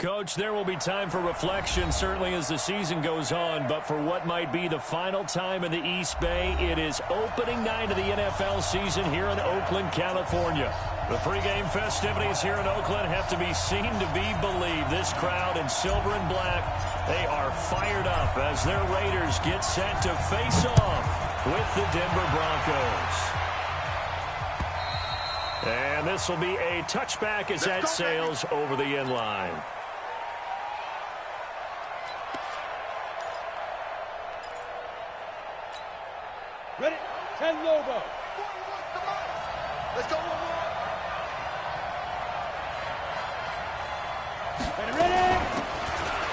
Coach, there will be time for reflection, certainly as the season goes on, but for what might be the final time in the East Bay, it is opening night of the NFL season here in Oakland, California. The pregame festivities here in Oakland have to be seen to be believed. This crowd in silver and black, they are fired up as their Raiders get set to face off with the Denver Broncos. And this will be a touchback as that sails over the end line. Ready? 10 Lobo. Let's go one more. Ready?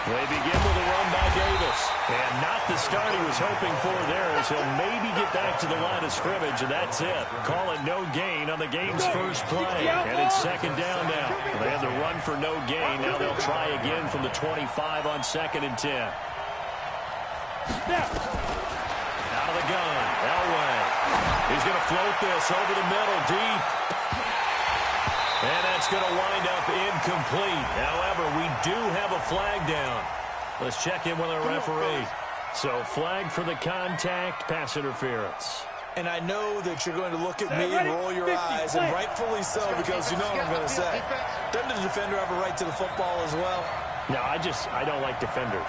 They begin with a run by Davis. And not the start he was hoping for there, as he'll maybe get back to the line of scrimmage, and that's it. Call it no gain on the game's first play. And it's second down now. They had the run for no gain. Now they'll try again from the 25 on 2nd and 10. Out of the gun. Elway. He's going to float this over the middle, deep. And that's going to wind up incomplete. However, we do have a flag down. Let's check in with our referee. So, flag for the contact, pass interference. And I know that you're going to look at me and roll your eyes, and rightfully so, because you know what I'm going to say. Doesn't the defender have a right to the football as well? No, I don't like defenders.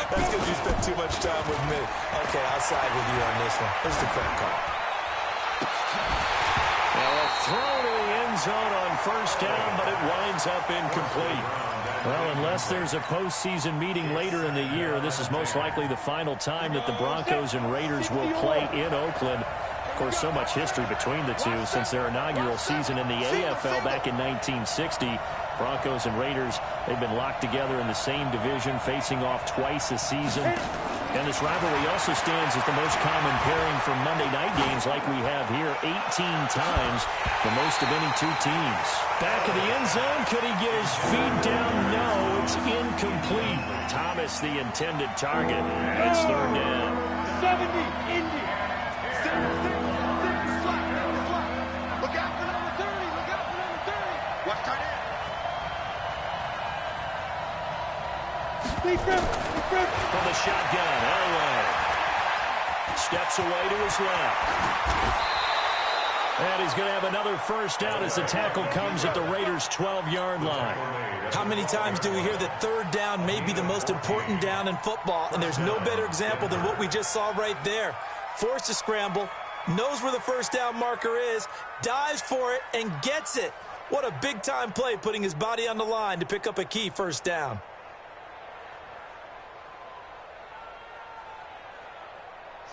That's because you spent too much time with me. Okay, I'll side with you on this one. Here's the correct call. Now a throw to the end zone on first down, but it winds up incomplete. Well, unless there's a postseason meeting later in the year, this is most likely the final time that the Broncos and Raiders will play in Oakland. Of course, so much history between the two since their inaugural season in the AFL back in 1960. Broncos and Raiders, they've been locked together in the same division, facing off twice a season. And this rivalry also stands as the most common pairing for Monday night games like we have here, 18 times, the most of any two teams. Back of the end zone, could he get his feet down? No, it's incomplete. Thomas, the intended target. It's third down. 70, Indy. Look out for number 30. Look out for number 30. Watch tight end. From the shotgun, Elway steps away to his left. And he's going to have another first down as the tackle comes at the Raiders' 12-yard line. How many times do we hear that third down may be the most important down in football, and there's no better example than what we just saw right there. Forced to scramble, knows where the first down marker is, dives for it, and gets it. What a big-time play, putting his body on the line to pick up a key first down.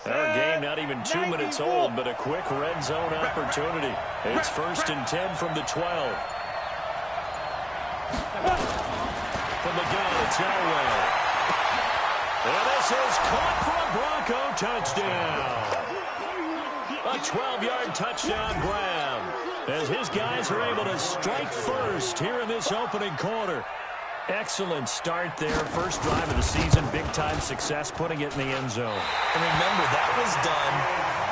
Our game not even 2 minutes old, but a quick red zone opportunity. It's 1st and 10 from the 12. From the gun, it's Elway. And this is caught for a Bronco touchdown. A 12-yard touchdown grab as his guys are able to strike first here in this opening quarter. Excellent start there. First drive of the season. Big-time success putting it in the end zone. And remember, that was done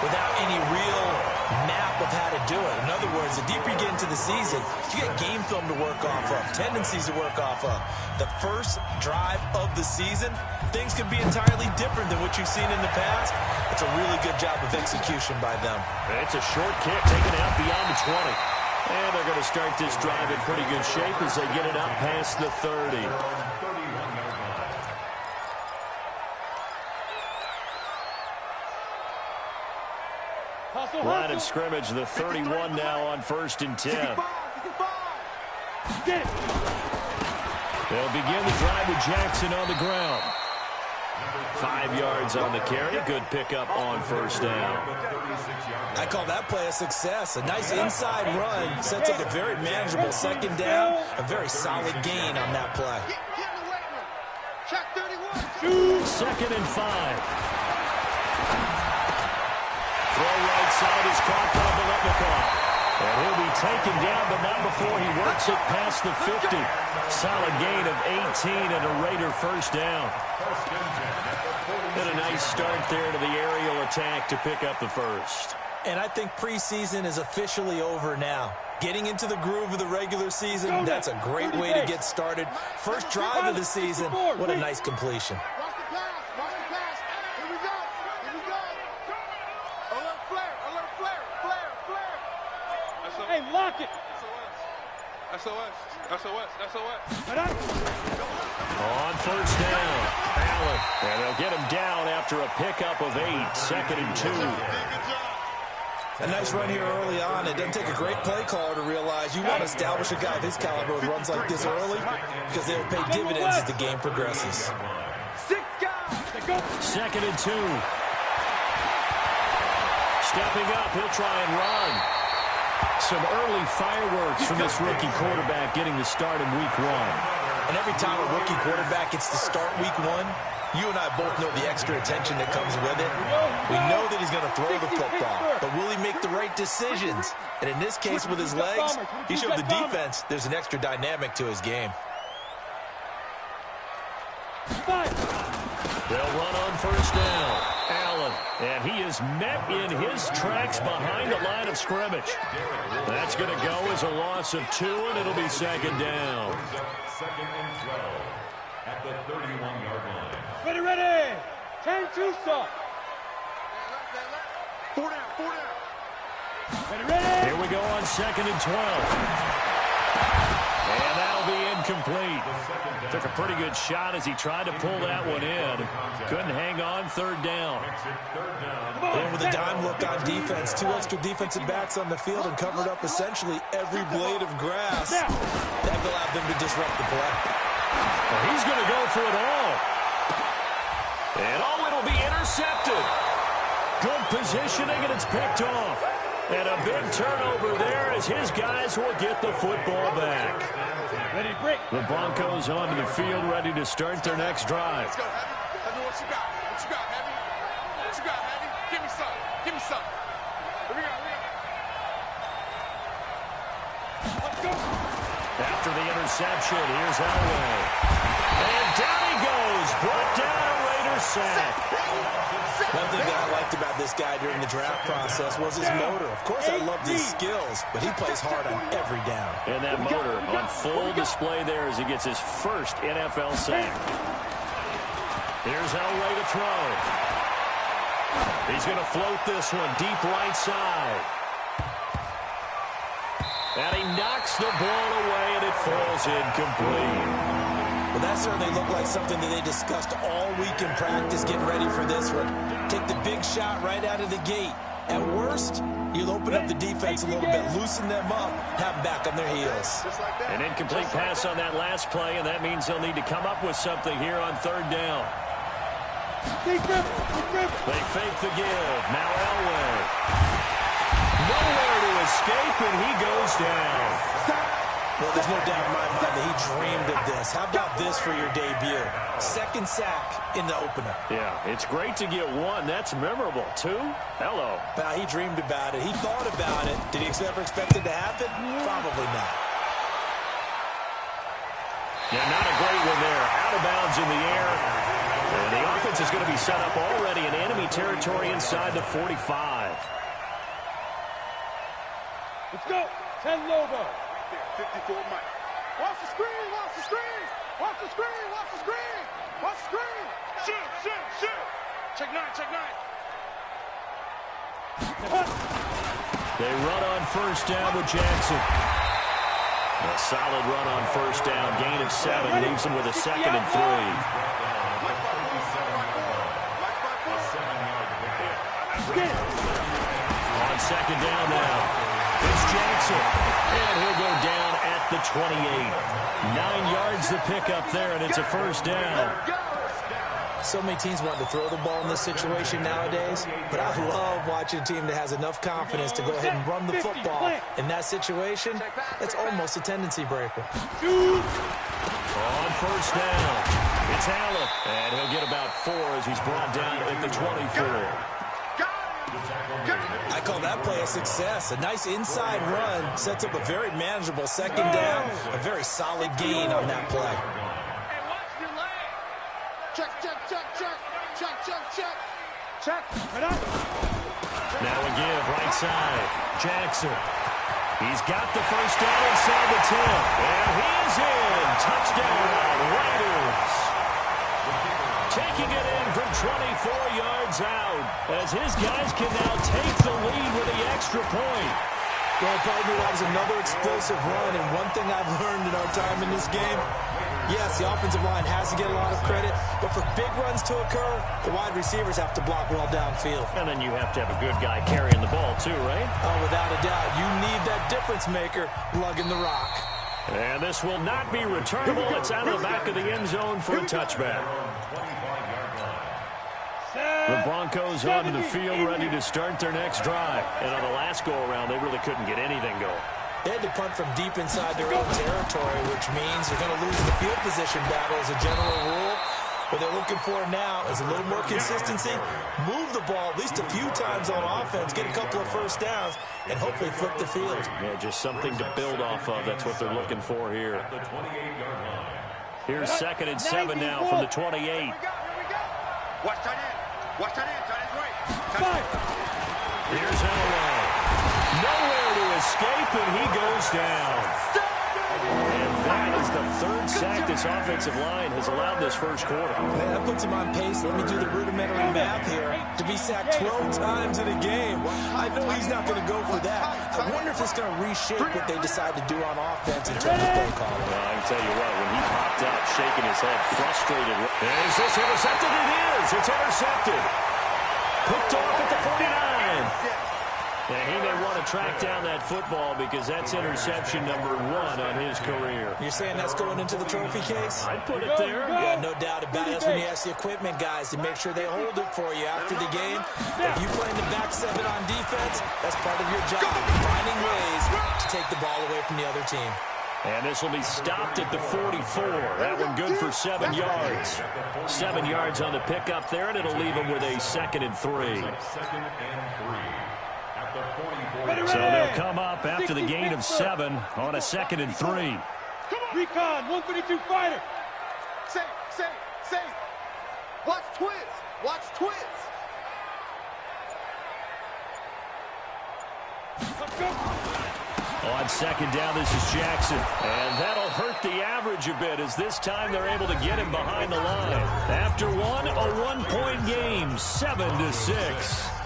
without any real map of how to do it. In other words, the deeper you get into the season, you get game film to work off of, tendencies to work off of. The first drive of the season, things could be entirely different than what you've seen in the past. It's a really good job of execution by them. It's a short kick taken out beyond the 20. And they're going to start this drive in pretty good shape as they get it out past the 30. Line of scrimmage, the 31 now on 1st and 10. They'll begin the drive with Jackson on the ground. 5 yards on the carry. Good pickup on first down. I call that play a success. A nice inside run sets up a very manageable second down. A very solid gain on that play. Check 31. 2nd and 5. Throw right side is caught by Biletnikoff. And he'll be taken down, but not before he works it past the 50. Solid gain of 18 and a Raider first down. And a nice start there to the aerial attack to pick up the first. And I think preseason is officially over now. Getting into the groove of the regular season, that's a great way to get started. First drive of the season, what a nice completion. Watch the pass. Watch the pass. Here we go. Here we go. Alert flare. Alert flare. Flare. Flare. Hey, lock it. SOS. SOS. SOS. On first down, Allen. And they'll get him down after a pickup of 8, 2nd and 2. A nice run here early on. It doesn't take a great play caller to realize you want to establish a guy of his caliber with runs like this early because they'll pay dividends as the game progresses. 6 guys. 2nd and 2. Stepping up, he'll try and run. Some early fireworks from this rookie quarterback getting the start in week 1. And every time a rookie quarterback gets to start week 1, you and I both know the extra attention that comes with it. We know that he's going to throw the football, but will he make the right decisions? And in this case, with his legs, he showed the defense there's an extra dynamic to his game. They'll run on first down. Allen, and he is met in his tracks behind the line of scrimmage. That's going to go as a loss of 2, and it'll be 2nd down. 2nd and 12 at the 31-yard line. Ready, ready. 10-2 stop. 4 down. 4 down. Ready, ready. Here we go on 2nd and 12. And that'll be incomplete. Took a pretty good shot as he tried to pull that one in. Couldn't hang on, 3rd down. And with a dime look on defense, 2 extra defensive backs on the field and covered up essentially every blade of grass. That will allow them to disrupt the play. Well, he's going to go for it all. And it'll be intercepted. Good positioning, and it's picked off. And a big turnover there as his guys will get the football back. Ready, break. The Broncos onto the field, ready to start their next drive. Let's go, Heavy. Heavy, what you got? What you got, Heavy? What you got, Heavy? Give me some. Give me some. Here we go. Let's go. After the interception, here's Elway. And down he goes. Brought down a Raiders sack. One thing that I liked about this guy during the draft process was his motor. Of course, I loved his skills, but he plays hard on every down. And that motor on full display there as he gets his first NFL sack. Here's Elway to throw. He's going to float this one deep right side. And he knocks the ball away, and it falls incomplete. Well, that certainly looked like something that they discussed all week in practice getting ready for this one. Take the big shot right out of the gate. At worst, you'll open up the defense a little bit, loosen them up, have them back on their heels. An incomplete pass on that last play, and that means they'll need to come up with something here on 3rd down. They fake the give. Now Elway. Nowhere to escape, and he goes down. Well, there's no doubt in my mind that he dreamed of this. How about this for your debut? 2nd sack in the opener. Yeah, it's great to get 1. That's memorable. 2? Hello. Now, he dreamed about it. He thought about it. Did he ever expect it to happen? Probably not. Yeah, not a great one there. Out of bounds in the air. And the offense is going to be set up already in enemy territory inside the 45. Let's go. 10 Lobo. 54 Mike. Watch the screen. Watch the screen. Watch the screen. Watch the screen. Watch the screen. Shoot. Shoot. Shoot. Check 9. Check 9. They run on first down with Jackson. A solid run on first down. Gain of 7 leaves him with a 2nd and 3. On 2nd down now. It's Jackson. And he'll go down at the 28. 9 yards to pick up there, and it's a first down. So many teams want to throw the ball in this situation nowadays, but I love watching a team that has enough confidence to go ahead and run the football. In that situation, that's almost a tendency breaker. On first down, it's Allen, and he'll get about 4 as he's brought down at the 24. I call that play a success. A nice inside run sets up a very manageable 2nd down, a very solid gain on that play. Hey, watch your leg. Check, check, check, check. Check, check, check. Check. Right up. Now a give right side. Jackson. He's got the first down inside the 10. And he is in. Touchdown, Raiders. Taking it in from 24 yards out as his guys can now take the lead with the extra point. Well, partner, that was another explosive run, and one thing I've learned in our time in this game, yes, the offensive line has to get a lot of credit, but for big runs to occur, the wide receivers have to block well downfield. And then you have to have a good guy carrying the ball too, right? Oh, without a doubt. You need that difference maker lugging the rock. And this will not be returnable. It's out of the back of the end zone for a touchback. The Broncos onto the field ready to start their next drive. And on the last go-around, they really couldn't get anything going. They had to punt from deep inside their own territory, which means they're going to lose the field position battle as a general rule. What they're looking for now is a little more consistency, move the ball at least a few times on offense, get a couple of first downs, and hopefully flip the field. Yeah, just something to build off of. That's what they're looking for here. Here's 2nd and 7 now from the 28. Here we go. Watch tight end. Watch tight end. Tight end's right. Here's Elway. Nowhere to escape, and he goes down. And that is the 3rd sack this offensive line has allowed this first quarter. Man, that puts him on pace. Let me do the rudimentary math here. To be sacked 12 times in a game, I know he's not going to go for that. I wonder if it's going to reshape what they decide to do on offense in terms of play calling. Well, I can tell you what, when he popped out, shaking his head, frustrated. Is this intercepted? It is. It's intercepted. Picked off at the 49. And he may want to track down that football because that's interception number 1 on his career. You're saying that's going into the trophy case? I'd put it there. Yeah, no doubt about it. That's when you ask the equipment guys to make sure they hold it for you after the game. If you play in the back 7 on defense, that's part of your job, finding ways to take the ball away from the other team. And this will be stopped at the 44. That one good for 7 yards. 7 yards on the pickup there, and it'll leave him with a 2nd and 3. So they'll come up after the gain of 7 on a 2nd and 3. Recon, 132 fighter. Say. Watch twins. Watch twins. Let's go. On 2nd down, this is Jackson. And that'll hurt the average a bit as this time they're able to get him behind the line. After one, a 1-point game, 7-6.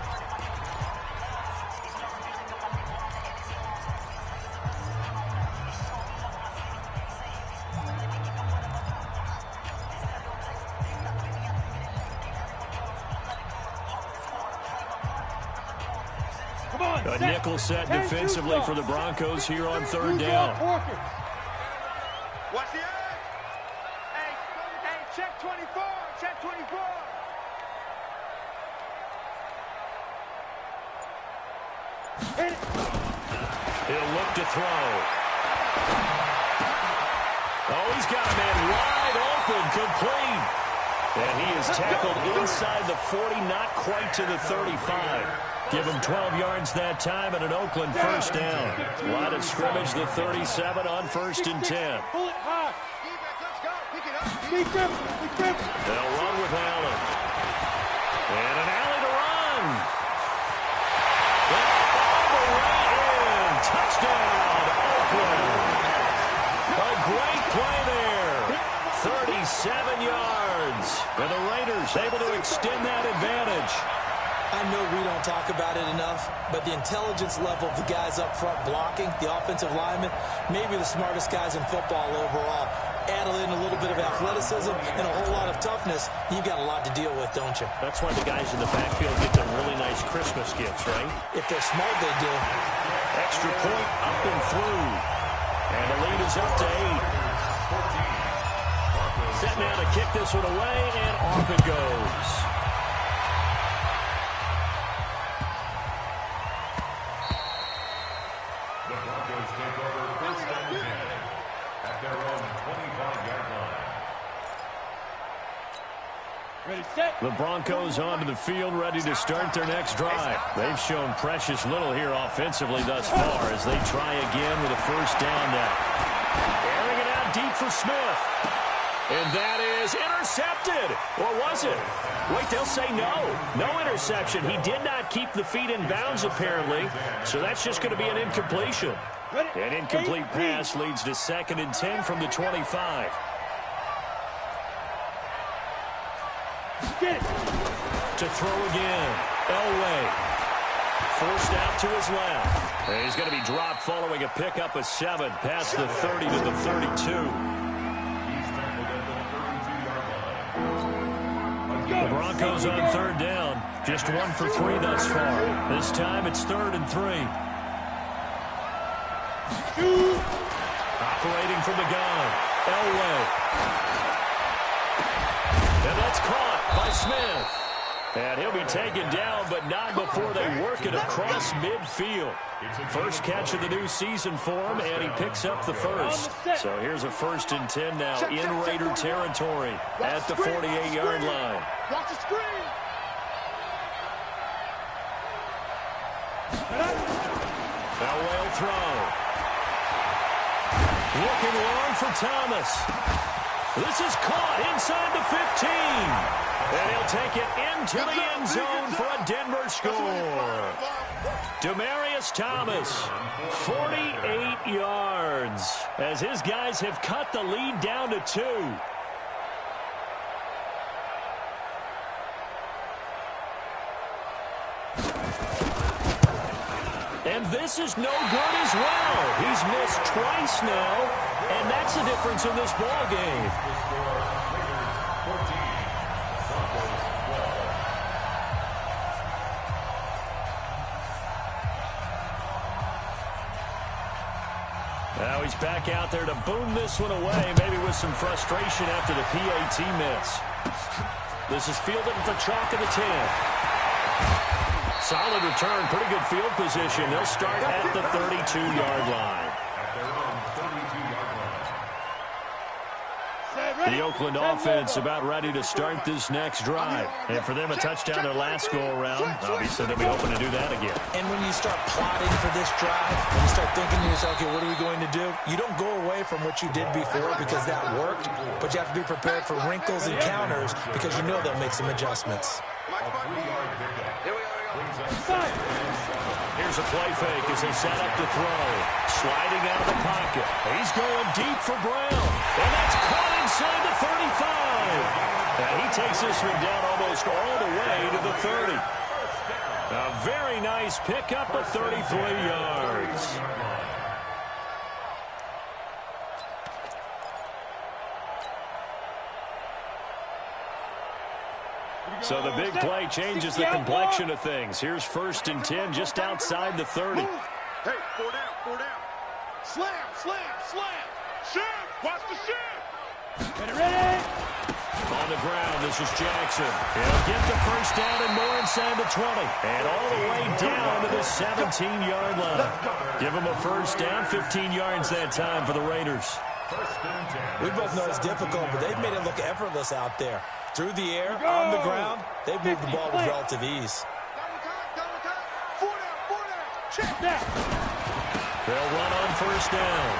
A nickel set defensively for the Broncos here on 3rd down. Watch the edge. Hey, check 24. Check 24. He'll look to throw. Oh, he's got a man wide open, complete. And he is tackled inside the 40, not quite to the 35. Give him 12 yards that time and an Oakland first down. Line of scrimmage, the 37 on 1st and 10. Pull it high. Let's go. Pick it up. Big grip. They'll run with Allen. And an alley to run. All the way in. Touchdown, Oakland. A great play there. 37 yards. And the Raiders able to extend that advantage. I know we don't talk about it enough, but the intelligence level of the guys up front blocking, the offensive linemen, maybe the smartest guys in football overall. Add in a little bit of athleticism and a whole lot of toughness, you've got a lot to deal with, don't you? That's why the guys in the backfield get them really nice Christmas gifts, right? If they're smart, they do. Extra point up and through. And the lead is up to 8. Set now to kick this one away, and off it goes. The Broncos onto the field, ready to start their next drive. They've shown precious little here offensively thus far as they try again with a first down now. Airing it out deep for Smith. And that is intercepted. Or was it? Wait, they'll say no. No interception. He did not keep the feet in bounds, apparently. So that's just going to be an incompletion. An incomplete pass leads to 2nd and 10 from the 25. To throw again. Elway. Forced out to his left. And he's going to be dropped following a pickup of 7 past the 30 to the 32. The Broncos on 3rd down. Just 1 for 3 thus far. This time it's 3rd and 3. Operating from the gun. Elway. And that's caught by Smith. And he'll be taken down, but not before they work it across midfield. First catch of the new season for him, and he picks up the first. So here's a 1st and 10 now in Raider territory at the 48-yard line. Watch the screen. Elway will throw. Looking long for Thomas. This is caught inside the 15. And he'll take it into the end zone for a Denver score. Demaryius Thomas, 48 yards, as his guys have cut the lead down to 2. And this is no good as well. He's missed twice now, and that's the difference in this ball game. Now he's back out there to boom this one away, maybe with some frustration after the PAT miss. This is fielded at the chalk of the 10. Solid return, pretty good field position. They'll start at the 32-yard line. The Oakland offense about ready to start this next drive. And for them, a touchdown their last go-around. Obviously, they'll be hoping to do that again. And when you start plotting for this drive, when you start thinking to yourself, okay, what are we going to do? You don't go away from what you did before because that worked, but you have to be prepared for wrinkles and counters because you know they'll make some adjustments. Here's a play fake as they set up to throw. Sliding out of the pocket. He's going deep for Brown. And that's caught inside the 35. And he takes this one down almost all the way to the 30. A very nice pickup of 33 yards. So the big play changes the complexion of things. Here's 1st and 10 just outside the 30. Hey, 4 down, 4 down. Slam, slam, slam. Shift, watch the shift. Get it ready. On the ground, this is Jackson. He'll get the 1st down and more inside the 20. And all the way down to the 17-yard line. Give him a 1st down, 15 yards that time for the Raiders. We both know it's difficult, but they've made it look effortless out there. Through the air, on the ground, they've moved the ball with relative ease. Double time. 4 down. Check that. They'll run on 1st down.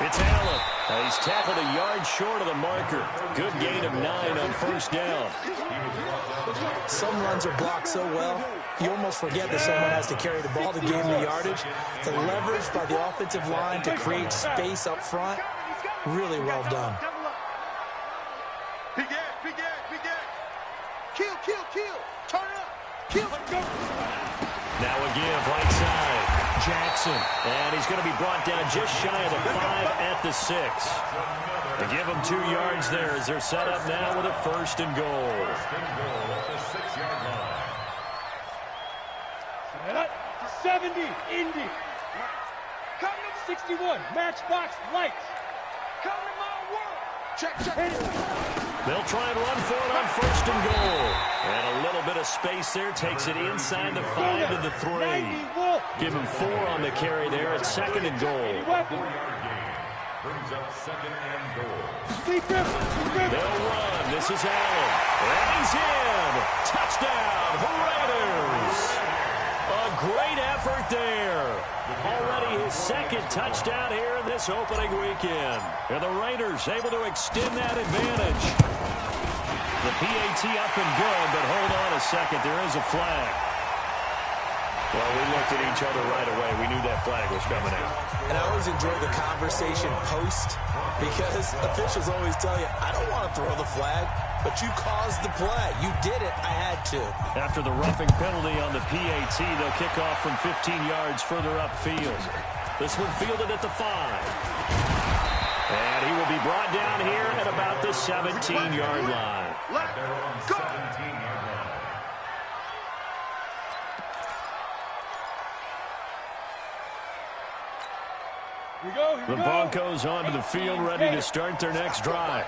It's Allen. He's tackled a yard short of the marker. Good gain of 9 on 1st down. Some runs are blocked so well, you almost forget that someone has to carry the ball to gain the yardage. The leverage by the offensive line to create space up front, really well done. Big egg. Kill. Turn it up. Kill. Now again, right side. Jackson. And he's going to be brought down just shy of the 5 at the 6. They give him 2 yards there as they're set up now with a 1st and goal. 70, Indy. 61, Matchbox Lights. Coming my world. Check. They'll try and run for it on 1st and goal. And a little bit of space there takes it inside the 5 to the 3. Give him 4 on the carry there at 2nd and goal. Brings up 2nd and goal. They'll run. This is Allen. And he's in. Touchdown, Raiders. A great effort there. Already his second touchdown here in this opening weekend. And the Raiders able to extend that advantage. The PAT up and good, but hold on a second. There is a flag. Well, we looked at each other right away. We knew that flag was coming out. And I always enjoy the conversation post because officials always tell you, I don't want to throw the flag, but you caused the play. You did it. I had to. After the roughing penalty on the PAT, they'll kick off from 15 yards further upfield. This one fielded at the 5. And he will be brought down here at about the 17-yard line. Let's go. The Broncos onto the field, ready to start their next drive.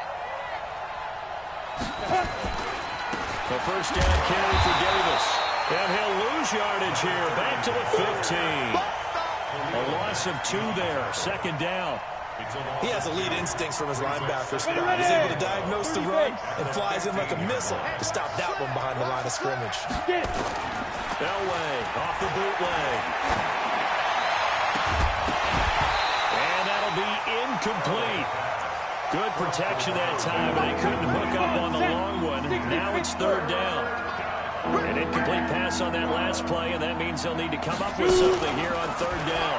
The first down carry for Davis. And he'll lose yardage here, back to the 15. A loss of 2 there, second down. He has elite instincts from his linebacker spot. He's able to diagnose the run and flies in like a missile to stop that one behind the line of scrimmage. Elway off the bootleg. Incomplete. Good protection that time, but they couldn't hook up on the long one. Now it's third down. An incomplete pass on that last play, and that means they'll need to come up with something here on third down.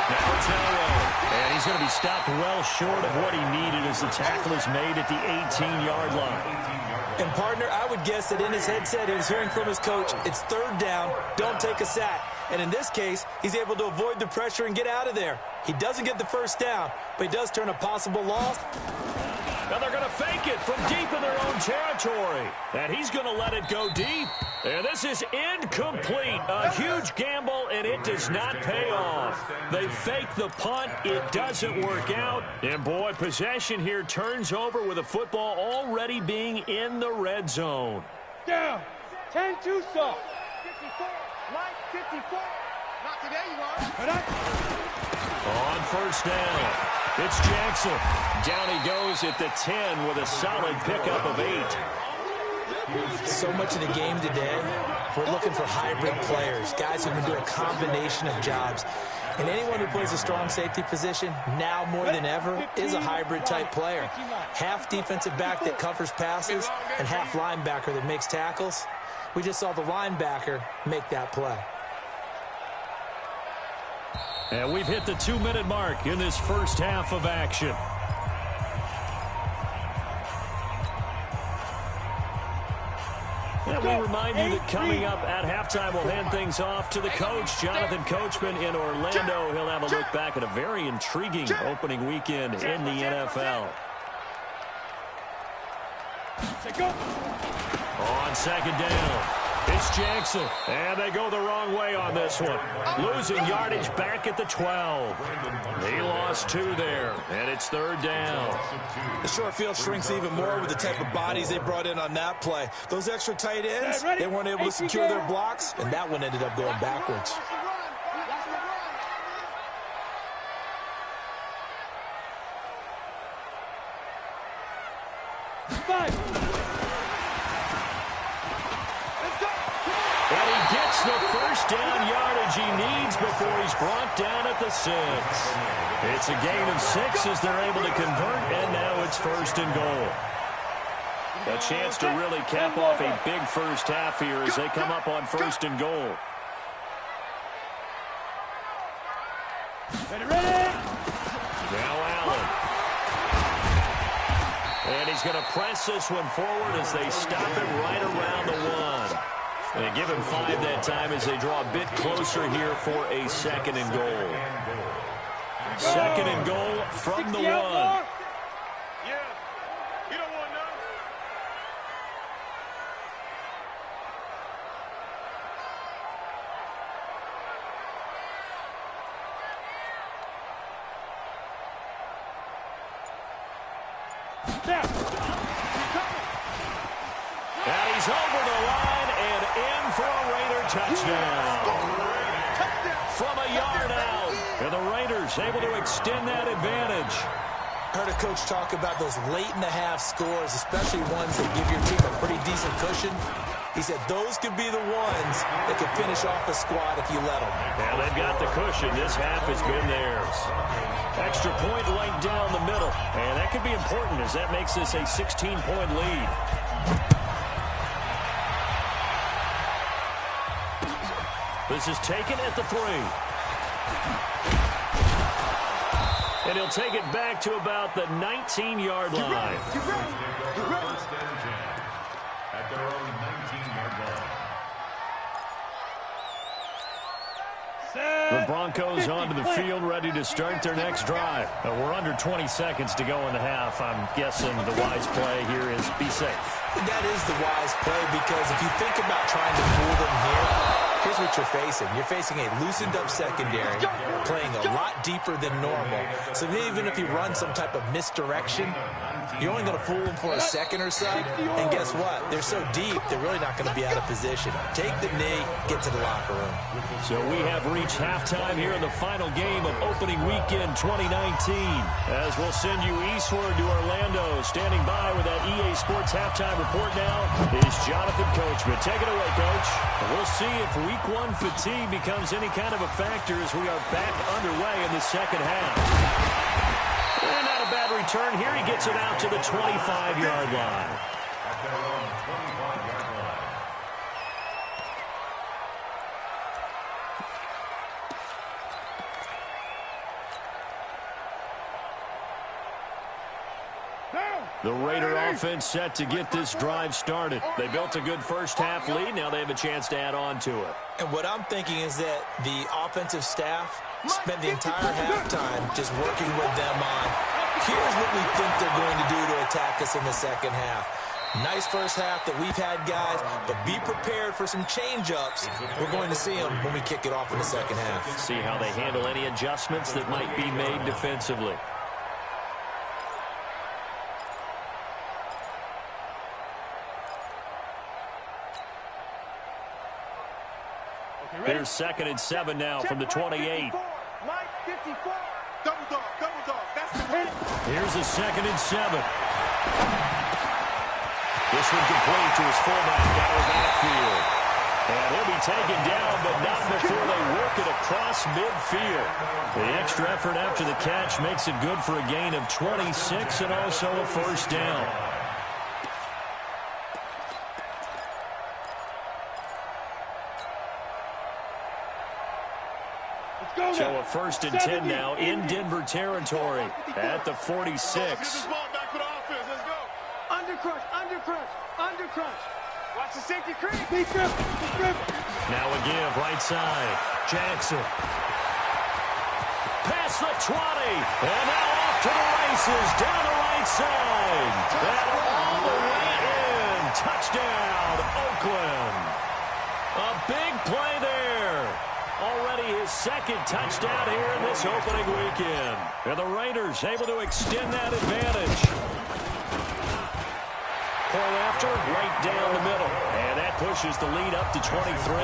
Now it's Elway, and he's going to be stopped well short of what he needed as the tackle is made at the 18-yard line. And, partner, I would guess that in his headset he was hearing from his coach, it's third down, don't take a sack. And in this case, he's able to avoid the pressure and get out of there. He doesn't get the first down, but he does turn a possible loss. Now they're going to fake it from deep in their own territory. And he's going to let it go deep. And this is incomplete. A huge gamble, and it does not pay off. They fake the punt. It doesn't work out. And, boy, possession here turns over with the football already being in the red zone. Down. 10-2 soft. 54. Mike, 54. Not today, you are. On first down, it's Jackson. Down he goes at the 10 with a solid pickup of 8. So much of the game today, we're looking for hybrid players, guys who can do a combination of jobs. And anyone who plays a strong safety position, now more than ever, is a hybrid-type player. Half defensive back that covers passes and half linebacker that makes tackles. We just saw the linebacker make that play. And we've hit the 2-minute mark in this first half of action. And we remind you that coming up at halftime, we'll hand things off to the coach, Jonathan Coachman in Orlando. He'll have a look back at a very intriguing opening weekend in the NFL. On second down, it's Jackson. And they go the wrong way on this one. Losing yardage back at the 12. He lost 2 there, and it's third down. The short field shrinks even more with the type of bodies they brought in on that play. Those extra tight ends, they weren't able to secure their blocks, and that one ended up going backwards. And he gets the first down yardage he needs before he's brought down at the 6. It's a gain of 6 as they're able to convert, and now it's first and goal. A chance to really cap off a big first half here as they come up on first and goal. Now Allen. And he's going to press this one forward as they stop it right around the 1. And they give him 5 that time as they draw a bit closer here for a second and goal. Second and goal from the 1. Yeah. You don't want none. And he's over the line and in for a Raider touchdown. From a yard out. And the Raiders able to extend that advantage. Heard a coach talk about those late-in-the-half scores, especially ones that give your team a pretty decent cushion. He said those could be the ones that could finish off a squad if you let them. Yeah, they've got the cushion. This half has been theirs. Extra point right down the middle. And that could be important as that makes this a 16-point lead. This is taken at the 3. And he'll take it back to about the 19-yard line. First and 10 at their own 19-yard line. The Broncos onto the field, ready to start their next drive. We're under 20 seconds to go in the half. I'm guessing the wise play here is be safe. That is the wise play, because if you think about trying to fool them here, here's what you're facing. You're facing a loosened-up secondary, playing a lot deeper than normal. So even if you run some type of misdirection, you're only going to fool them for a second or so. And guess what? They're so deep, they're really not going to be out of position. Take the knee, get to the locker room. So we have reached halftime here in the final game of opening weekend 2019. As we'll send you eastward to Orlando. Standing by with that EA Sports halftime report now is Jonathan Coachman. Take it away, Coach. We'll see if Week 1 fatigue becomes any kind of a factor as we are back underway in the second half. And not a bad return here. He gets it out to the 25-yard line. At their own 25-yard line. The Raider offense set to get this drive started. They built a good first half lead. Now they have a chance to add on to it. And what I'm thinking is that the offensive staff spent the entire halftime just working with them on, here's what we think they're going to do to attack us in the second half. Nice first half that we've had, guys, but be prepared for some change-ups. We're going to see them when we kick it off in the second half. See how they handle any adjustments that might be made defensively. Here's 2nd and 7 now from the 28. Mike 54. Double dog. That's the hit. Here's a 2nd and 7. This one complete to his fullback out of the backfield. And he'll be taken down, but not before they work it across midfield. The extra effort after the catch makes it good for a gain of 26 and also a first down. So a 1st and 10 now in Denver territory at the 46. Undercrush. Watch the safety creep. Now a give right side. Jackson. Past the 20. And now off to the races down the right side. And all the way in. Touchdown, Oakland. A big play there. Already his 2nd touchdown here in this opening weekend. And the Raiders able to extend that advantage. Pull after, right down the middle. And that pushes the lead up to 23.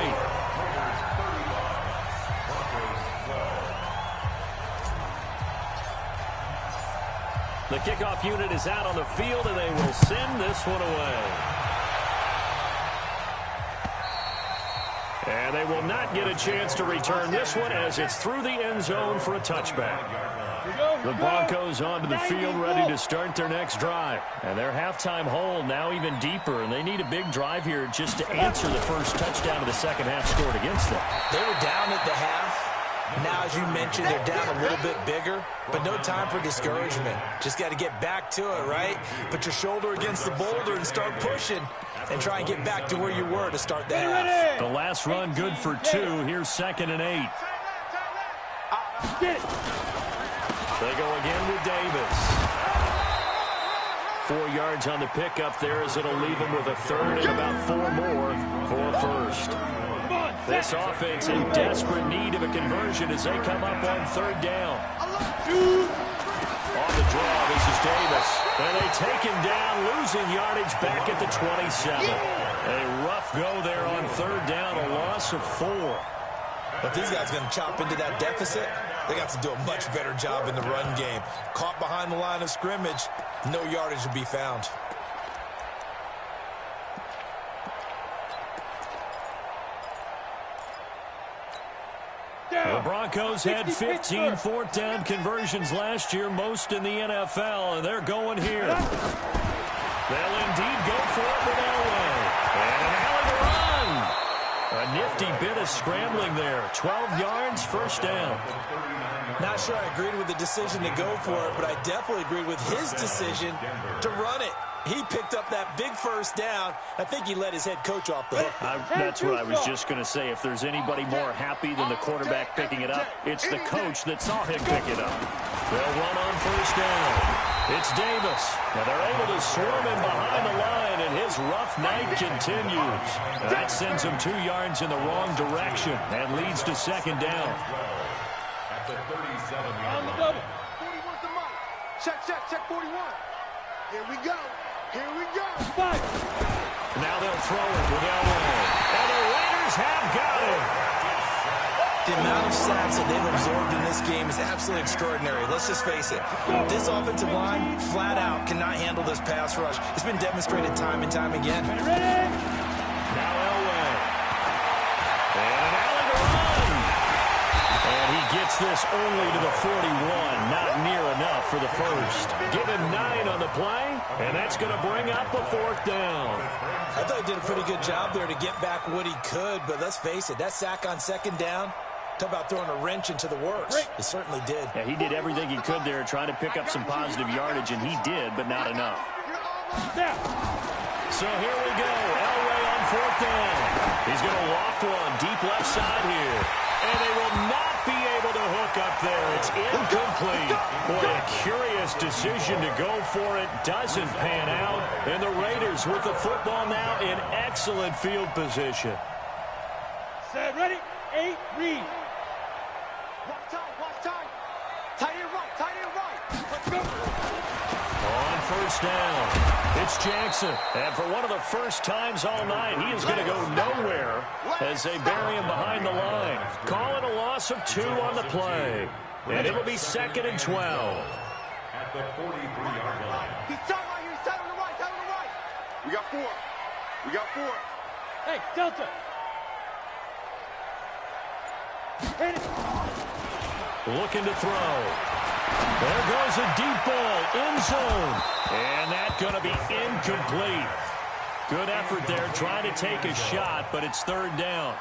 The kickoff unit is out on the field, and they will send this one away. And they will not get a chance to return this one as it's through the end zone for a touchback. The Broncos onto the field ready to start their next drive. And their halftime hole now even deeper, and they need a big drive here just to answer the first touchdown of the second half scored against them. They were down at the half. Now, as you mentioned, they're down a little bit bigger, but no time for discouragement. Just got to get back to it, right? Put your shoulder against the boulder and start pushing and try and get back to where you were to start the half. The last run good for 2. Here's 2nd and 8. They go again with Davis. 4 yards on the pickup there as it'll leave them with a 3rd and about 4 more for a first. This offense in desperate need of a conversion as they come up on 3rd down. On the draw, this is Davis. And they take him down, losing yardage back at the 27. A rough go there on 3rd down, a loss of 4. But these guys are going to chop into that deficit. They got to do a much better job in the run game. Caught behind the line of scrimmage, no yardage to be found. The Broncos had 15 fourth down conversions last year, most in the NFL, and they're going here. They'll indeed go for it with Elway. And an alley to run. A nifty bit of scrambling there. 12 yards, first down. Not sure I agreed with the decision to go for it, but I definitely agreed with his decision to run it. He picked up that big first down. I think he let his head coach off the hook. That's what I was just going to say. If there's anybody more happy than the quarterback picking it up, it's the coach that saw him pick it up. They'll run on first down. It's Davis. Now they're able to swarm him behind the line, and his rough night continues. That sends him 2 yards in the wrong direction and leads to second down. At the 37-yard On the line. double. 41's the mic. Check 41. Here we go. Here we go. Five. Now they'll throw it with Elway. And the Raiders have got him. The amount of sacks that they've absorbed in this game is absolutely extraordinary. Let's just face it. This offensive line, flat out, cannot handle this pass rush. It's been demonstrated time and time again. Ready? Now Elway. And an alley to run. And he gets this only to the 41. Not near enough for the first. Give him 9 on the play, and that's going to bring up a fourth down. I thought he did a pretty good job there to get back what he could, but let's face it, that sack on second down, talk about throwing a wrench into the works. It certainly did. Yeah, he did everything he could there trying to pick up some positive yardage, and he did, but not enough. Snap. So here we go. Elway on fourth down. He's going to loft one deep left side here. And they will not be able to hook up there. It's incomplete. Boy, a curious decision to go for it. Doesn't pan out. And the Raiders with the football now in excellent field position. Set, ready? 8, read. Watch time. Tight end right. Let's go. On first down, it's Jackson. And for one of the first times all night, he is going to go nowhere as they bury him behind the line. Calling a loss of 2 on the play. And it'll be 2nd and 12. At the 43-yard line. He's tight right here. He's tight on the right. We got 4. Hey, Delta. Hit it. Looking to throw. There goes a deep ball, end zone. And that's going to be incomplete. Good effort there, trying to take a shot, but it's third down.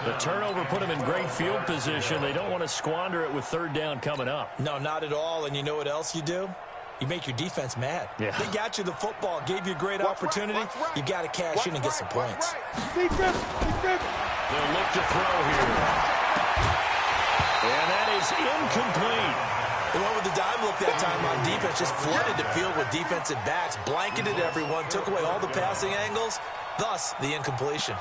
The turnover put them in great field position. They don't want to squander it with third down coming up. No, not at all. And you know what else you do? You make your defense mad. Yeah. They got you the football, gave you a great opportunity. You got to cash in and get some points. Deep dribble. They'll look to throw here. And that is incomplete. They went with the dive look that time on defense, just flooded the field with defensive backs, blanketed everyone, took away all the passing angles, thus the incompletion.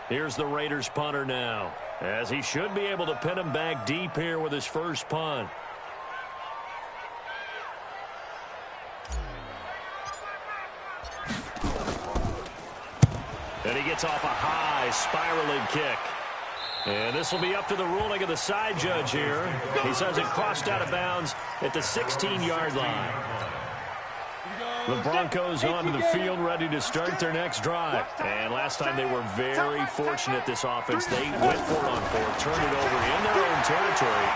Here's the Raiders punter now, as he should be able to pin him back deep here with his first punt. And he gets off a high spiraling kick. And this will be up to the ruling of the side judge here. He says it crossed out of bounds at the 16-yard line. The Broncos onto the field, ready to start their next drive. And last time they were very fortunate, this offense. They went for it on fourth, turned it over in their own territory,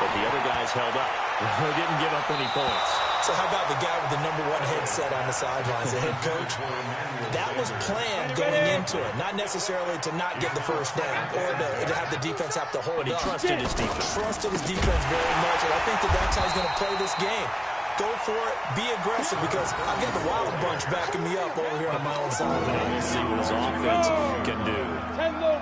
but the other guys held up. They didn't give up any points. So how about the guy with the #1 headset on the sidelines, the head coach? That was planned going into it, not necessarily to not get the first down or to have the defense have to hold up. But he trusted his defense. Trusted his defense very much, and I think that's how he's going to play this game. Go for it, be aggressive, because I've got the Wild Bunch backing me up over here on my own side. And we'll see what his offense can do.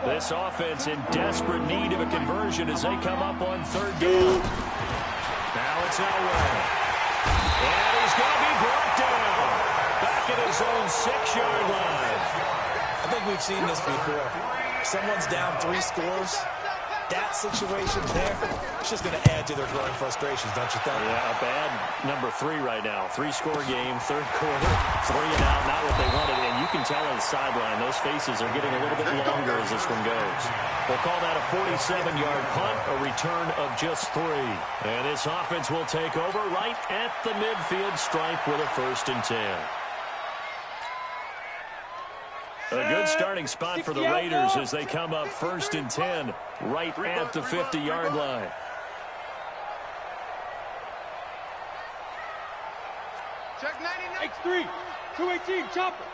This offense in desperate need of a conversion as they come up on third down. Now it's Elway. And he's going to be brought down. Back at his own 6-yard line. I think we've seen this before. Someone's down 3 scores. that situation there, it's just going to add to their growing frustrations, don't you think? Yeah, a bad number 3 right now. 3-score game, third quarter, 3 and out, not what they wanted. And you can tell on the sideline, those faces are getting a little bit longer as this one goes. We'll call that a 47-yard punt, a return of just 3. And this offense will take over right at the midfield stripe with a 1st and 10. A good starting spot for the Raiders as they come up 1st and 10 right at the 50-yard line. Check 99. X3, 218, chopper.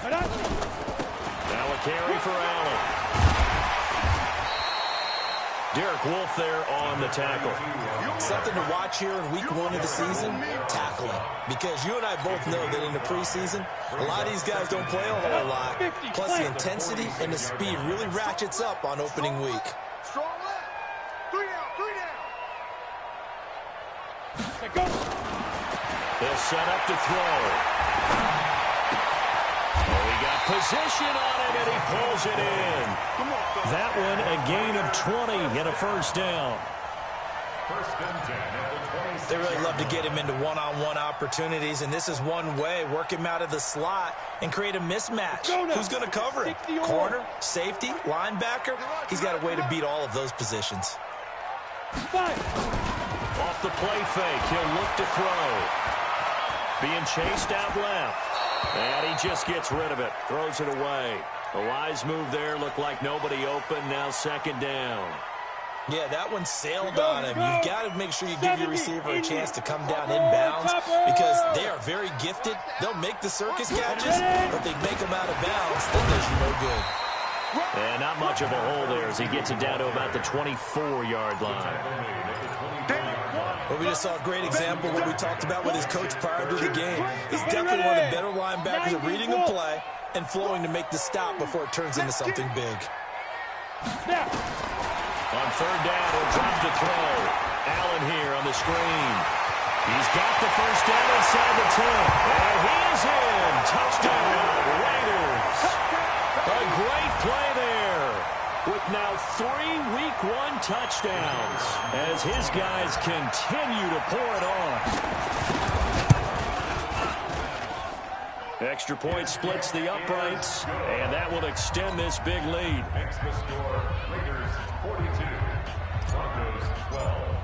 Now a carry for Allen. Derek Wolfe there on the tackle. Something to watch here in week 1 of the season, tackling. Because you and I both know that in the preseason, a lot of these guys don't play a whole lot. Plus the intensity and the speed really ratchets up on opening week. Strong left. 3 down, 3 down. Let go. They'll set up to throw. Oh, he got position on it, and he pulls it in. That one, a gain of 20 and a 1st down. 1st and 10 at the 26. They really love to get him into one-on-one opportunities, and this is one way, work him out of the slot and create a mismatch. Who's going to cover him? Corner, safety, linebacker? He's got a way to beat all of those positions. 5. Off the play fake, he'll look to throw. Being chased out left. And he just gets rid of it, throws it away. A wise move there, looked like nobody open, now 2nd down. Yeah, that one sailed on him. You've got to make sure you give your receiver a chance to come down inbounds because they are very gifted. They'll make the circus catches, but they make them out of bounds. That does you no good. And not much of a hole there as he gets it down to about the 24-yard line. Well, we just saw a great example of what we talked about with his coach prior to the game. He's definitely one of the better linebackers at reading a play and flowing to make the stop before it turns into something big. On 3rd down, he'll drop to throw. Allen here on the screen. He's got the 1st down inside the 10. And he is in. Touchdown, Raiders. A great play there. With now 3 Week 1 touchdowns as his guys continue to pour it on. Extra point splits the uprights, and that will extend this big lead. Makes the score Raiders 42, Broncos 12.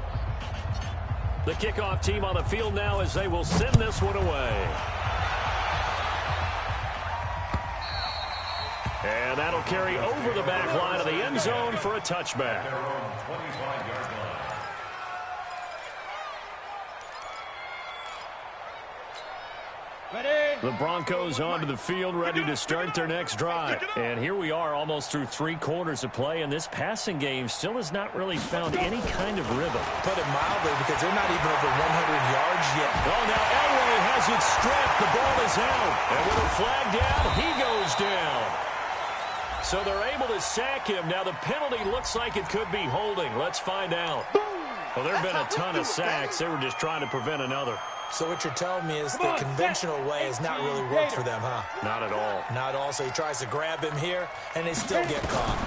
The kickoff team on the field now as they will send this one away. And that'll carry over the back line of the end zone for a touchback. Their own 25-yard line. The Broncos onto the field, ready to start their next drive. And here we are almost through 3 quarters of play, and this passing game still has not really found any kind of rhythm. Put it mildly because they're not even over 100 yards yet. Oh, now Elway has it stripped. The ball is out. And with a flag down, he goes down. So they're able to sack him. Now the penalty looks like it could be holding. Let's find out. Well, there have been a ton of sacks. They were just trying to prevent another. So what you're telling me is the conventional way has not really worked for them, huh? Not at all. Not at all. So he tries to grab him here, and they still get caught.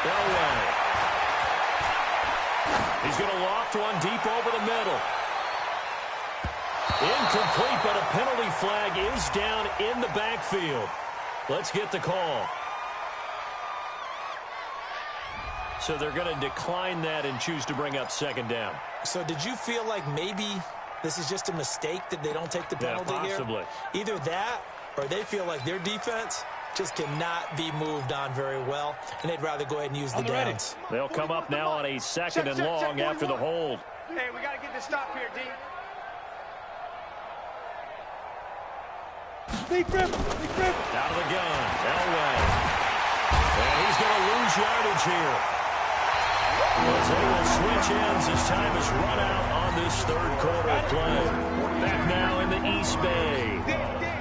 Elway. He's going to loft one deep over the middle. Incomplete, but a penalty flag is down in the backfield. Let's get the call. So they're going to decline that and choose to bring up 2nd down. So did you feel like maybe this is just a mistake that they don't take the penalty possibly. here? Either that or they feel like their defense just cannot be moved on very well, and they'd rather go ahead and use the downs. They'll come up now on a 2nd and long after the hold. Hey, we got to get this stop here, D. Out of the gun, Elway. And he's going to lose yardage here. As they will switch ends as time is run out on this 3rd quarter of play. Back now in the East Bay.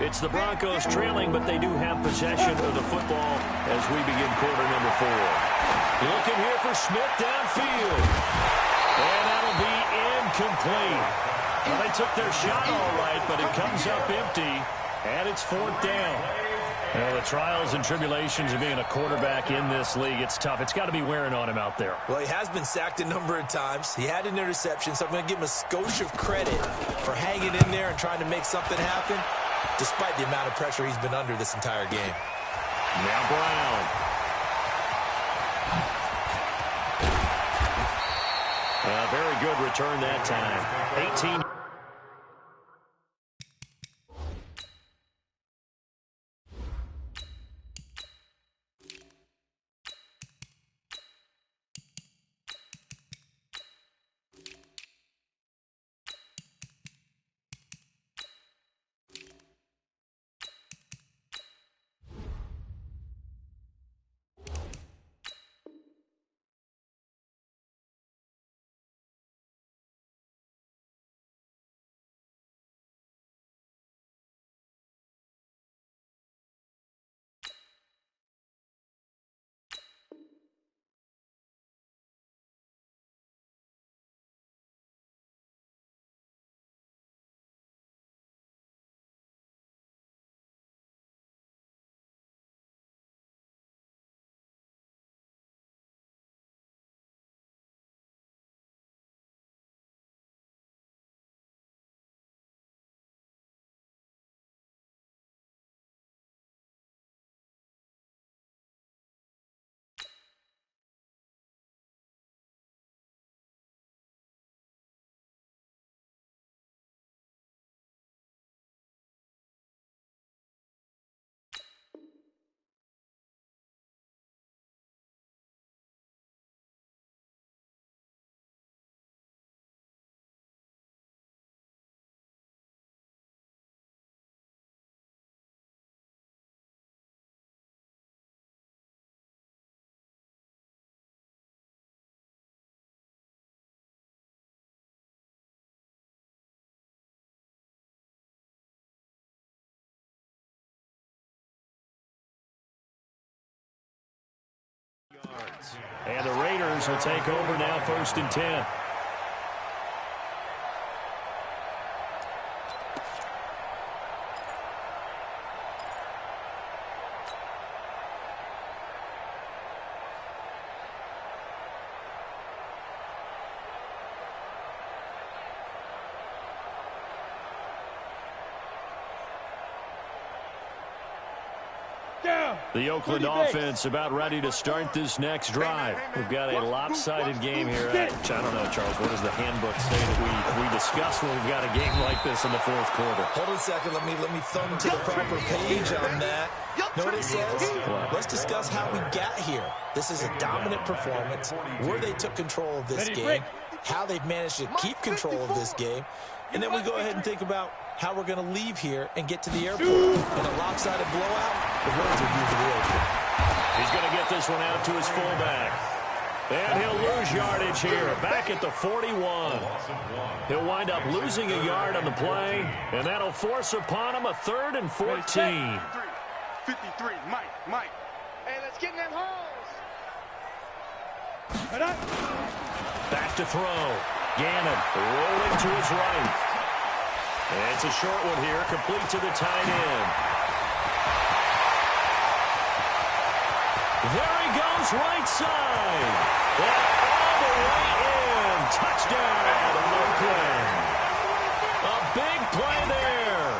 It's the Broncos trailing, but they do have possession of the football as we begin quarter number 4. Looking here for Smith downfield. And that'll be incomplete. Well, they took their shot all right, but it comes up empty. And it's 4th down. Well, the trials and tribulations of being a quarterback in this league, it's tough. It's got to be wearing on him out there. Well, he has been sacked a number of times. He had an interception, so I'm going to give him a skosh of credit for hanging in there and trying to make something happen, despite the amount of pressure he's been under this entire game. Now Brown. Very good return that time. 18. And the Raiders will take over now, 1st and 10. The Oakland offense about ready to start this next drive. We've got a lopsided game here. I don't know, Charles, what does the handbook say that we discuss when we've got a game like this in the 4th quarter? Hold on a second. Let me thumb to the proper page on that. Know what it says? What? Let's discuss how we got here. This is a dominant performance, where they took control of this game, how they've managed to keep control of this game, and then we go ahead and think about how we're going to leave here and get to the airport. In a lopsided blowout, the roads are usually open. He's going to get this one out to his fullback. And he'll lose yardage here, back at the 41. He'll wind up losing a yard on the play, and that'll force upon him a 3rd and 14. 53, Mike. Hey, let's get in them holes. Back to throw. Gannon rolling to his right. It's a short one here, complete to the tight end. There he goes, right side. And all the way in. Touchdown, Oakland. A big play there.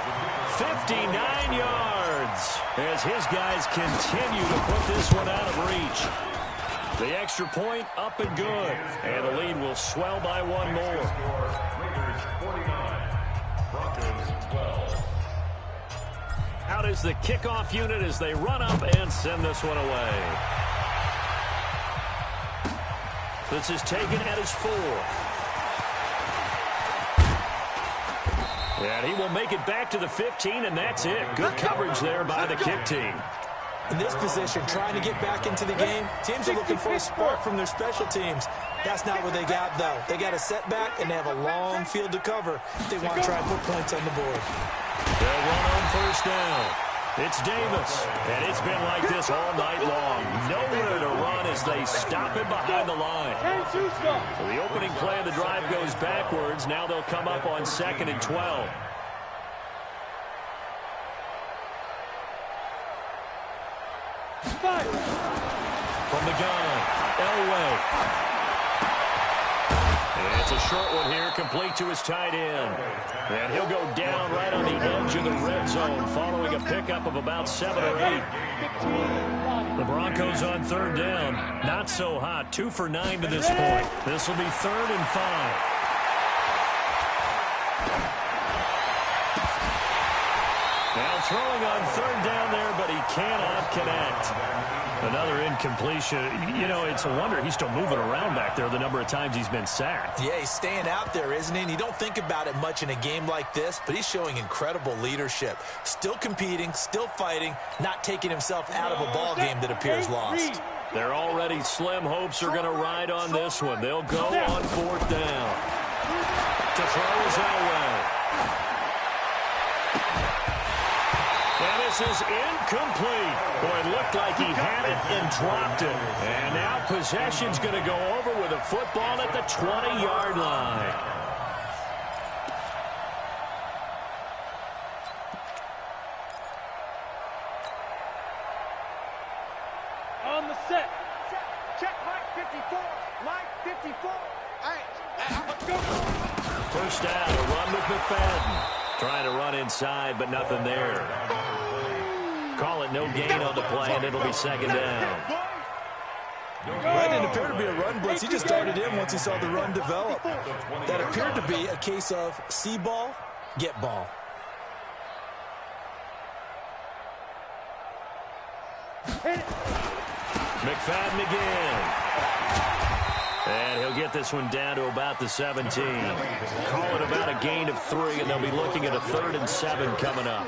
59 yards as his guys continue to put this one out of reach. The extra point up and good. And the lead will swell by one more. Raiders 49, Broncos 12. Out is the kickoff unit as they run up and send this one away. This is taken at his 4th. And he will make it back to the 15, and that's it. Good coverage there by the kick team. In this position, trying to get back into the game, teams are looking for a spark from their special teams. That's not what they got, though. They got a setback, and they have a long field to cover if they want to try and put points on the board. They'll run on 1st down. It's Davis, and it's been like this all night long. Nowhere to run as they stop him behind the line. So the opening play of the drive goes backwards. Now they'll come up on 2nd and 12. From the gun, Elway. It's a short one here, complete to his tight end. And he'll go down right on the edge of the red zone following a pickup of about 7 or 8. The Broncos on third down. Not so hot. 2 for 9 to this point. This will be 3rd and 5. Now throwing on third down there, but he cannot connect. Another incompletion. You know, it's a wonder he's still moving around back there the number of times he's been sacked. Yeah, he's staying out there, isn't he? And you don't think about it much in a game like this, but he's showing incredible leadership. Still competing, still fighting, not taking himself out of a ball game that appears lost. Their already slim hopes are going to ride on this one. They'll go on 4th down. To throw is Elway. And this is incomplete. Boy, it looked like he had it and dropped it. And now possession's going to go over with a football at the 20-yard line. On the set. Check Mike 54. Mike 54. Hey, let's go. First down, a run with McFadden. Trying to run inside, but nothing there. Call it no gain on the play, and it'll be 2nd down. That didn't appear to be a run blitz. He just darted in once he saw the run develop. That appeared to be a case of see ball, get ball. McFadden again. And he'll get this one down to about the 17. Call it about a gain of 3, and they'll be looking at a 3rd and 7 coming up.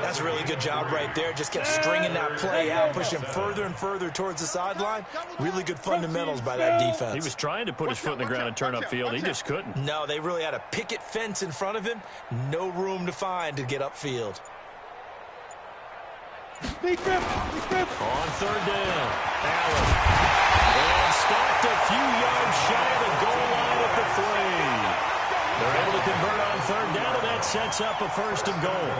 That's a really good job right there. Just kept stringing that play out, pushing further and further towards the sideline. Really good fundamentals by that defense. He was trying to put his foot in the ground and turn upfield. He just couldn't. No, they really had a picket fence in front of him. No room to find to get upfield. On 3rd down, Allen. And stopped a few yards shy of the goal line at the 3. They're able to convert on 3rd down, and that sets up a 1st and goal.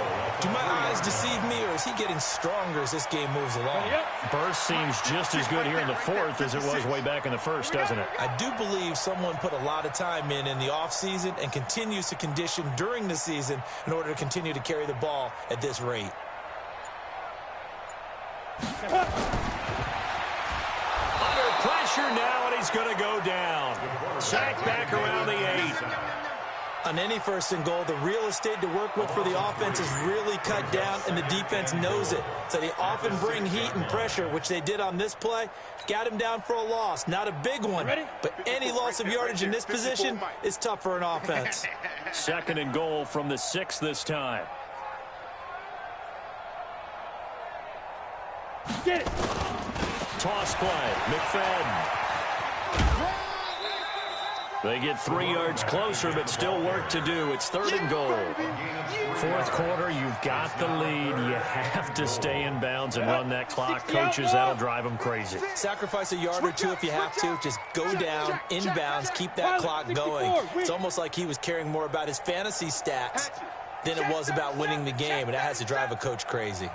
Do my eyes deceive me, or is he getting stronger as this game moves along? Burst seems just as good here in the 4th as it was way back in the 1st, doesn't it? I do believe someone put a lot of time in the offseason and continues to condition during the season in order to continue to carry the ball at this rate. Under pressure now, and he's going to go down. Sacked back around the 8. On any 1st and goal, the real estate to work with for the offense is really cut down, and the defense knows it. So they often bring heat and pressure, which they did on this play. Got him down for a loss. Not a big one, but any loss of yardage in this position is tough for an offense. 2nd and goal from the 6 this time. Get it. Toss play, McFadden. They get 3 yards closer, but still work to do. It's 3rd and goal. 4th quarter, you've got the lead. You have to stay in bounds and run that clock. Coaches, that'll drive them crazy. Sacrifice a yard or 2 if you have to. Just go down, in bounds, keep that clock going. It's almost like he was caring more about his fantasy stats than it was about winning the game, and that has to drive a coach crazy.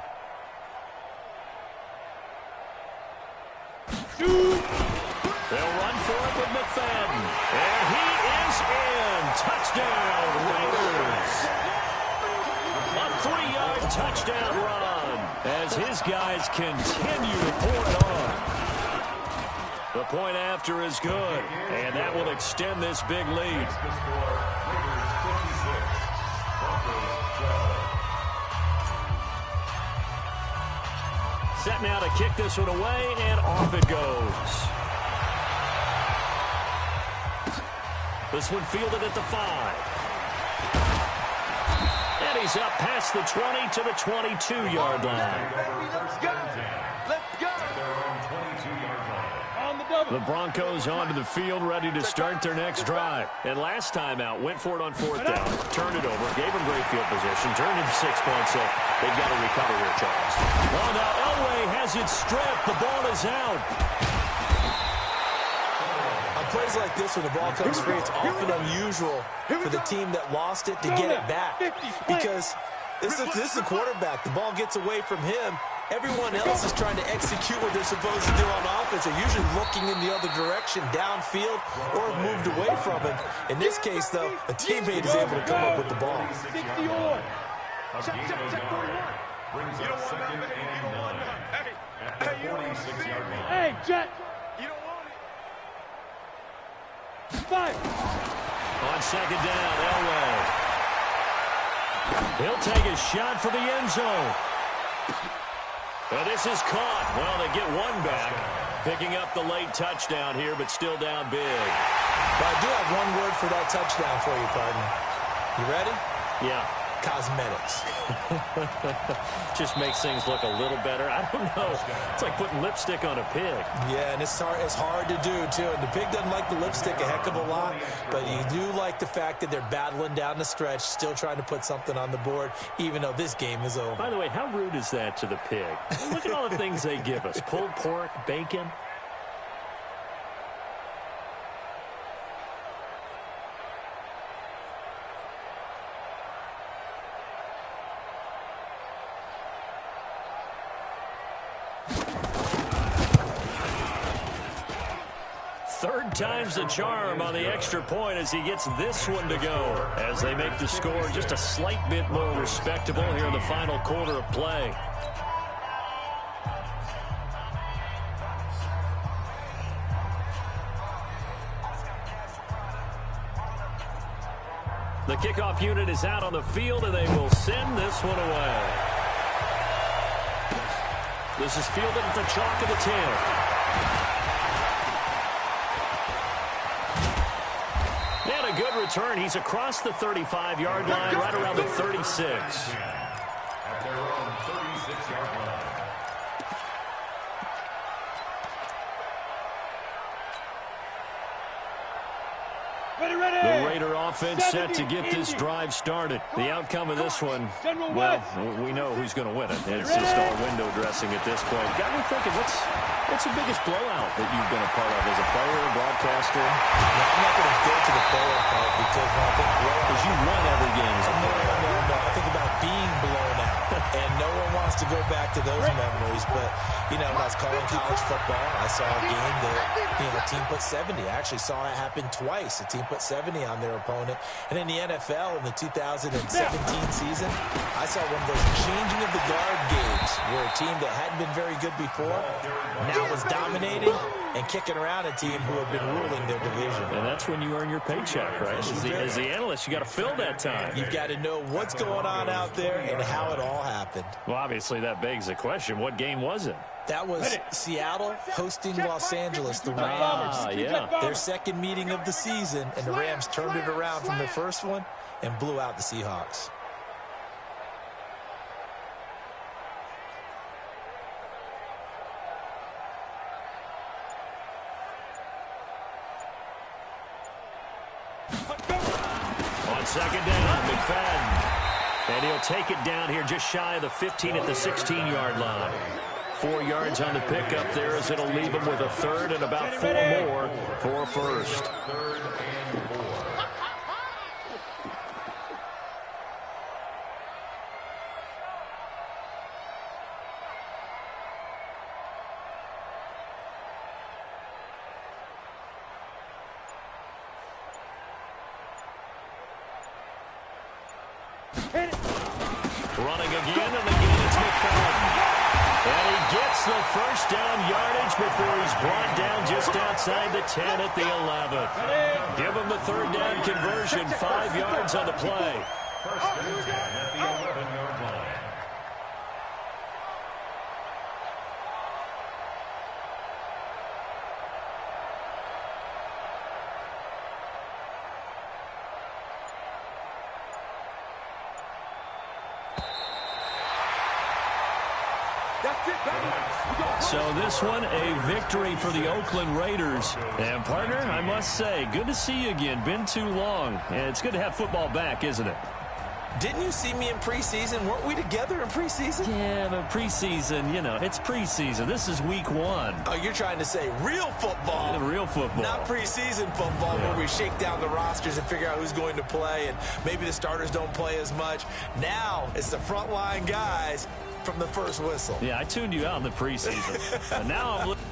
They'll run for it with McFadden. And he is in. Touchdown, Raiders. A 3-yard touchdown run as his guys continue to pour it on. The point after is good, and that will extend this big lead. Set now to kick this one away, and off it goes. This one fielded at the 5. And he's up past the 20 to the 22-yard line. Let's go. Let's go. On the double. The Broncos onto the field, ready to start their next drive. And last time out, went for it on 4th down, turned it over, gave them great field position, turned into 6 points, so they've got to recover here, Charles. Well, now Elway has it stripped. The ball is out. Plays like this, when the ball comes free, it's often unusual for the team that lost it to get it back, because this is a quarterback. The ball gets away from him, Everyone else is trying to execute what they're supposed to do on offense. They're usually looking in the other direction, downfield, or have moved away from him. In this case, though, a teammate is able to come up with the ball. 60 on. Check 41. You don't want that, baby. You don't want that. Hey, you don't want it. Hey, Jet. You don't want it. Five. On second down, Elway. He'll take a shot for the end zone. And this is caught. Well, they get one back. Picking up the late touchdown here, but still down big. But I do have one word for that touchdown for you, partner. You ready? Yeah. Cosmetics. Just makes things look a little better. I don't know. It's like putting lipstick on a pig. Yeah, and it's hard to do, too. And the pig doesn't like the lipstick a heck of a lot, but you do like the fact that they're battling down the stretch, still trying to put something on the board, even though this game is over. By the way, how rude is that to the pig? Look at all the things they give us. Pulled pork, bacon. Third time's the charm on the extra point as he gets this one to go. As they make the score just a slight bit more respectable here in the final quarter of play. The kickoff unit is out on the field, and they will send this one away. This is fielded at the chalk of the 10. Good return. He's across the 35-yard line, right around the 36. At their own 36-yard line. The Raider offense set to get this drive started. The outcome of this one, well, we know who's going to win it. It's just all window dressing at this point. Got me thinking, what's the biggest blowout that you've been a part of as a player, broadcaster? No, I'm not going to go to the player part because when I think blowout, Because you won every game as a player. No. I think about being blown out. And no one wants to go back to those memories. But, you know, when I was calling college football, I saw a game that, a team put 70. I actually saw it happen twice. A team put 70 on their opponent. And in the NFL, in the 2017 season, I saw one of those changing of the guard games where a team that hadn't been very good before now was dominating and kicking around a team who had been ruling their division. And that's when you earn your paycheck, right? As the analyst, you got to fill that time. You've got to know what's going on out there and how it all happened. Well, obviously, that begs the question, what game was it? That was Seattle hosting Los Angeles, the Rams. Yeah. Their second meeting of the season, and the Rams turned it around from their first one and blew out the Seahawks. On second down, McFadden. And he'll take it down here just shy of the 15 at the 16-yard line. 4 yards on the pickup there as it'll leave him with a third and about 4 more for a first. Third and 4. Running again, and again it's McFadden. And he gets the first down yardage before he's brought down just outside the 10 at the 11. Give him the third down conversion, 5 yards on the play. First and 10 at the 11-yard line. So this one, a victory for the Oakland Raiders. And, partner, I must say, good to see you again. Been too long. And it's good to have football back, isn't it? Didn't you see me in preseason? Weren't we together in preseason? Yeah, but preseason, it's preseason. This is week 1. Oh, you're trying to say real football. Real football. Not preseason football where we shake down the rosters and figure out who's going to play and maybe the starters don't play as much. Now it's the frontline guys from the first whistle. Yeah, I tuned you out in the preseason. And now I'm looking.